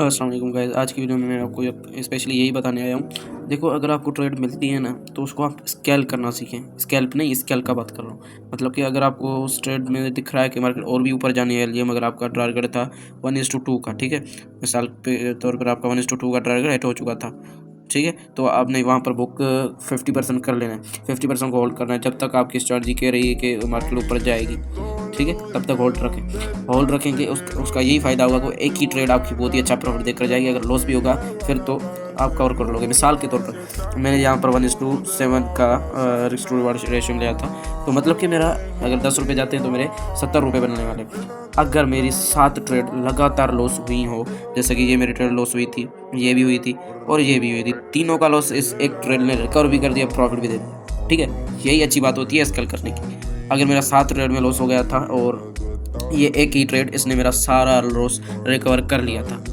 अस्सलाम वालेकुम गाइस। आज की वीडियो में मैं आपको स्पेशली यही बताने आया हूँ। देखो, अगर आपको ट्रेड मिलती है ना, तो उसको आप स्केल करना सीखें। स्कैल्प नहीं, स्केल का बात कर रहा हूँ। मतलब कि अगर आपको उस ट्रेड में दिख रहा है कि मार्केट और भी ऊपर जाने वाली है, मगर आपका टारगेट था 1:2 का, ठीक है, मिसाल के तौर पर आपका 1:2 का टारगेट हिट हो चुका था, ठीक है, तो आपने वहाँ पर बुक 50% कर लेना है। 50% को होल्ड करना है जब तक आपकी स्ट्रैटेजी कह रही है कि मार्केट ऊपर जाएगी, ठीक है, तब तक होल्ड रखेंगे। उसका यही फ़ायदा होगा कि एक ही ट्रेड आपकी बहुत ही अच्छा प्रॉफिट देकर जाएगी। अगर लॉस भी होगा फिर तो आप कवर कर लोगे। मिसाल के तौर पर मैंने यहाँ पर 1:7 का रिस्क टू रिवार्ड रेशियो लिया था, तो मतलब कि मेरा अगर 10 रुपये जाते हैं तो मेरे 70 रुपये बनने वाले। अगर मेरी 7 ट्रेड लगातार लॉस हुई हो, जैसे कि ये मेरी ट्रेड लॉस हुई थी, ये भी हुई थी और ये भी हुई थी, तीनों का लॉस इस एक ट्रेड ने रिकवर भी कर दिया, प्रॉफिट भी दे दिया, ठीक है। यही अच्छी बात होती है स्केल करने की। अगर मेरा 7 ट्रेड में लॉस हो गया था और ये एक ही ट्रेड इसने मेरा सारा लॉस रिकवर कर लिया था,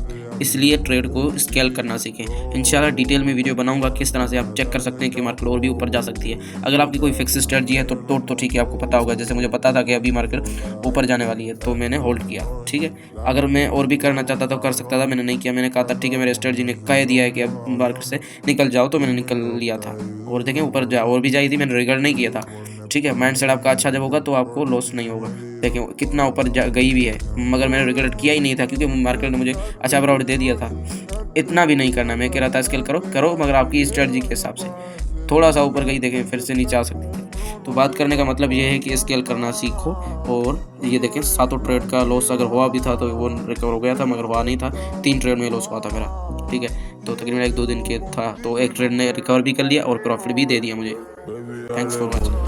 इसलिए ट्रेड को स्केल करना सीखें। इंशाल्लाह डिटेल में वीडियो बनाऊंगा किस तरह से आप चेक कर सकते हैं कि मार्केट और भी ऊपर जा सकती है। अगर आपकी कोई फिक्स स्ट्रेटजी है तो ठीक है, आपको पता होगा। जैसे मुझे पता था कि अभी मार्केट ऊपर जाने वाली है तो मैंने होल्ड किया, ठीक है। अगर मैं और भी करना चाहता तो कर सकता था, मैंने नहीं किया। मैंने कहा था ठीक है, मेरे स्ट्रेटजी ने कह दिया है कि अब मार्केट से निकल जाओ, तो मैंने निकल लिया था। और देखें, ऊपर जा और भी जाई थी, मैंने रिग्रेट नहीं किया था, ठीक है। माइंड सेट आपका अच्छा जब होगा तो आपको लॉस नहीं होगा। देखिए कितना ऊपर गई भी है, मगर मैंने रिग्रेट किया ही नहीं था क्योंकि मार्केट ने मुझे अच्छा प्रॉफिट दे दिया था। इतना भी नहीं करना, मैं कह रहा था स्केल करो मगर आपकी स्ट्रेटजी के हिसाब से। थोड़ा सा ऊपर गई, देखें फिर से नीचे आ सकती थी। तो बात करने का मतलब ये है कि स्केल करना सीखो। और ये देखें, 7 ट्रेड का लॉस अगर हुआ भी था तो वो रिकवर हो गया था, मगर हुआ नहीं था। 3 ट्रेड में लॉस हुआ था मेरा, ठीक है। तो तकरीबन 1-2 दिन के था, तो एक ट्रेड ने रिकवर भी कर लिया और प्रॉफिट भी दे दिया मुझे। Thanks for watching.